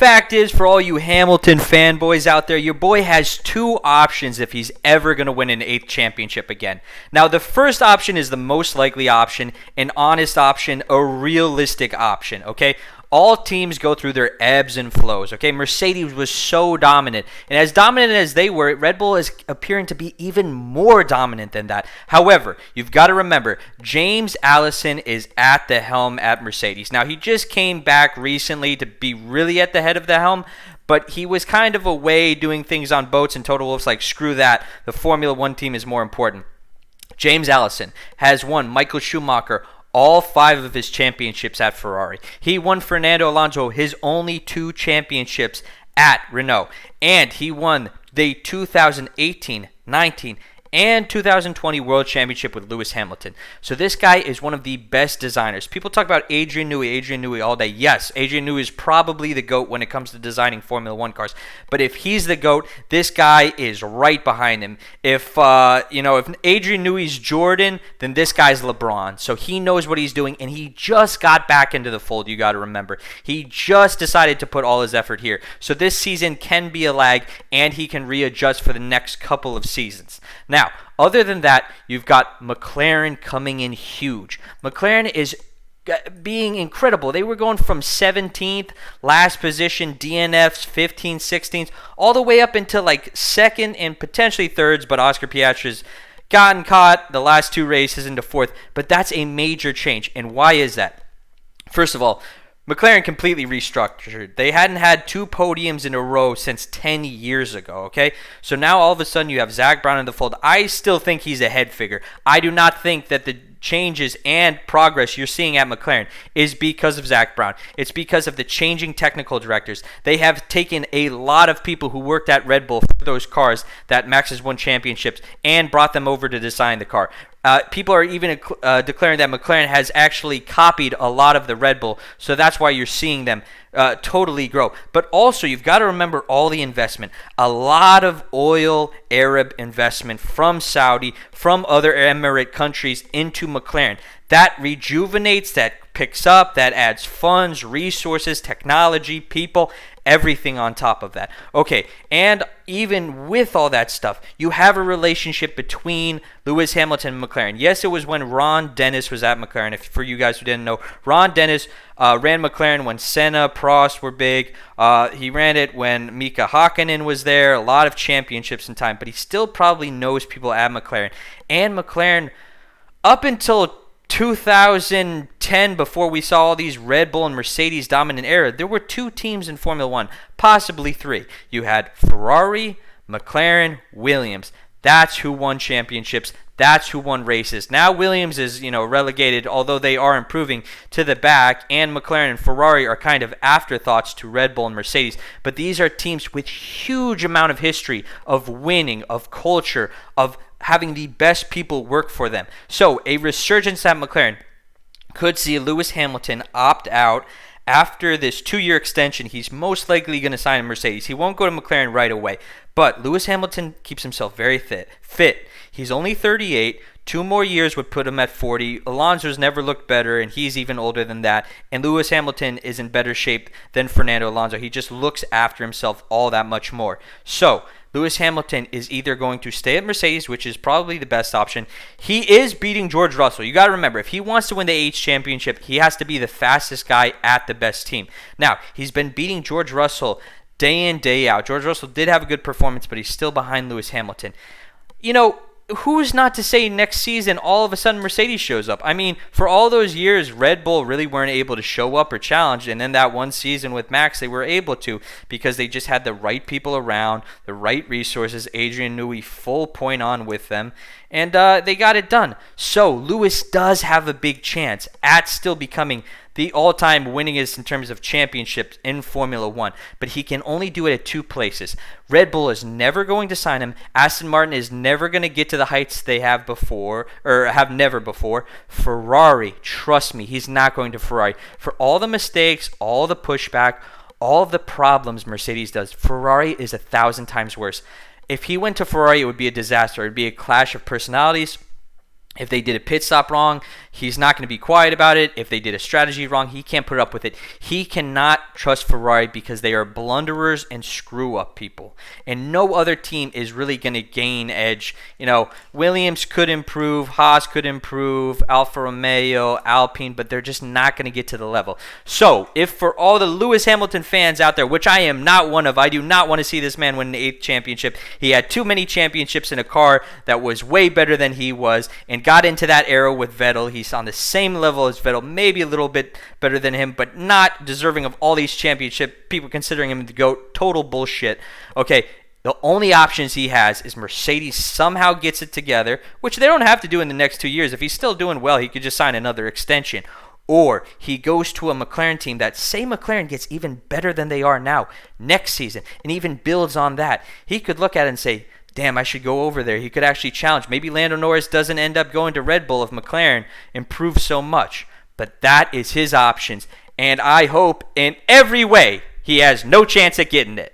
fact is, for all you Hamilton fanboys out there, your boy has two options if he's ever going to win an 8th championship again. Now, the first option is the most likely option, an honest option, a realistic option, okay? All teams go through their ebbs and flows, okay? Mercedes was so dominant. And as dominant as they were, Red Bull is appearing to be even more dominant than that. However, you've got to remember, James Allison is at the helm at Mercedes. Now, he just came back recently to be really at the head of the helm, but he was kind of away doing things on boats, and Toto Wolff's like, screw that. The Formula One team is more important. James Allison has won Michael Schumacher all 5 of his championships at Ferrari. He won Fernando Alonso his only 2 championships at Renault. And he won the 2018, 19, and 2020 World Championship with Lewis Hamilton. So this guy is one of the best designers. People talk about Adrian Newey all day. Yes, Adrian Newey is probably the GOAT when it comes to designing Formula One cars. But if he's the GOAT, this guy is right behind him. If Adrian Newey's Jordan, then this guy's LeBron. So he knows what he's doing, and he just got back into the fold, you got to remember. He just decided to put all his effort here. So this season can be a lag, and he can readjust for the next couple of seasons. Now, other than that, you've got McLaren coming in huge. McLaren is being incredible. They were going from 17th, last position, DNFs, 15th, 16th, all the way up into like 2nd and potentially 3rds, but Oscar Piastri's gotten caught the last 2 races into 4th. But that's a major change. And why is that? First of all, McLaren completely restructured. They hadn't had 2 podiums in a row since 10 years ago, okay? So now all of a sudden you have Zach Brown in the fold. I still think he's a head figure. I do not think that the changes and progress you're seeing at McLaren is because of Zach Brown. It's because of the changing technical directors. They have taken a lot of people who worked at Red Bull for those cars that Max has won championships and brought them over to design the car. People are even declaring that McLaren has actually copied a lot of the Red Bull, so that's why you're seeing them totally grow. But also, you've got to remember all the investment. A lot of oil Arab investment from Saudi, from other Emirate countries into McLaren. That rejuvenates, that picks up, that adds funds, resources, technology, people, everything on top of that. Okay, and even with all that stuff, you have a relationship between Lewis Hamilton and McLaren. Yes, it was when Ron Dennis was at McLaren. If for you guys who didn't know, Ron Dennis ran McLaren when Senna, Prost were big. He ran it when Mika Hakkinen was there. A lot of championships in time, but he still probably knows people at McLaren. And McLaren, up until 2010, before we saw all these Red Bull and Mercedes dominant era, there were 2 teams in Formula One, possibly 3. You had Ferrari, McLaren, Williams. That's who won championships. That's who won races. Now Williams is, relegated, although they are improving, to the back, and McLaren and Ferrari are kind of afterthoughts to Red Bull and Mercedes. But these are teams with huge amount of history, of winning, of culture, of having the best people work for them. So a resurgence at McLaren could see Lewis Hamilton opt out. After this 2-year extension, he's most likely going to sign a Mercedes. He won't go to McLaren right away. But Lewis Hamilton keeps himself very fit. He's only 38. 2 more years would put him at 40. Alonso's never looked better, and he's even older than that. And Lewis Hamilton is in better shape than Fernando Alonso. He just looks after himself all that much more. So Lewis Hamilton is either going to stay at Mercedes, which is probably the best option. He is beating George Russell. You got to remember, if he wants to win the 8th championship, he has to be the fastest guy at the best team. Now, he's been beating George Russell day in, day out. George Russell did have a good performance, but he's still behind Lewis Hamilton. Who's not to say next season all of a sudden Mercedes shows up? I mean, for all those years, Red Bull really weren't able to show up or challenge, and then that one season with Max, they were able to because they just had the right people around, the right resources. Adrian Newey full point on with them, and they got it done. So Lewis does have a big chance at still becoming the all-time winningest in terms of championships in Formula One, but he can only do it at 2 places. Red Bull is never going to sign him. Aston Martin is never going to get to the heights they have before, or have never before. Ferrari, trust me, he's not going to Ferrari. For all the mistakes, all the pushback, all of the problems Mercedes does, Ferrari is 1,000 times worse. If he went to Ferrari, it would be a disaster. It would be a clash of personalities. If they did a pit stop wrong, He's not going to be quiet about it. If they did a strategy wrong, he can't put up with it. He cannot trust Ferrari because they are blunderers and screw up people. And no other team is really going to gain edge. Williams could improve, Haas could improve, Alfa Romeo, Alpine, but they're just not going to get to the level. So, if for all the Lewis Hamilton fans out there, which I am not one of, I do not want to see this man win an 8th championship. He had too many championships in a car that was way better than he was and got into that era with Vettel. He's on the same level as Vettel, maybe a little bit better than him, but not deserving of all these championships. People considering him the GOAT, total bullshit. Okay, the only options he has is Mercedes somehow gets it together, which they don't have to do in the next 2 years. If he's still doing well, he could just sign another extension. Or he goes to a McLaren team that, say McLaren gets even better than they are now next season and even builds on that. He could look at it and say, damn, I should go over there. He could actually challenge. Maybe Lando Norris doesn't end up going to Red Bull if McLaren improves so much. But that is his options. And I hope in every way he has no chance at getting it.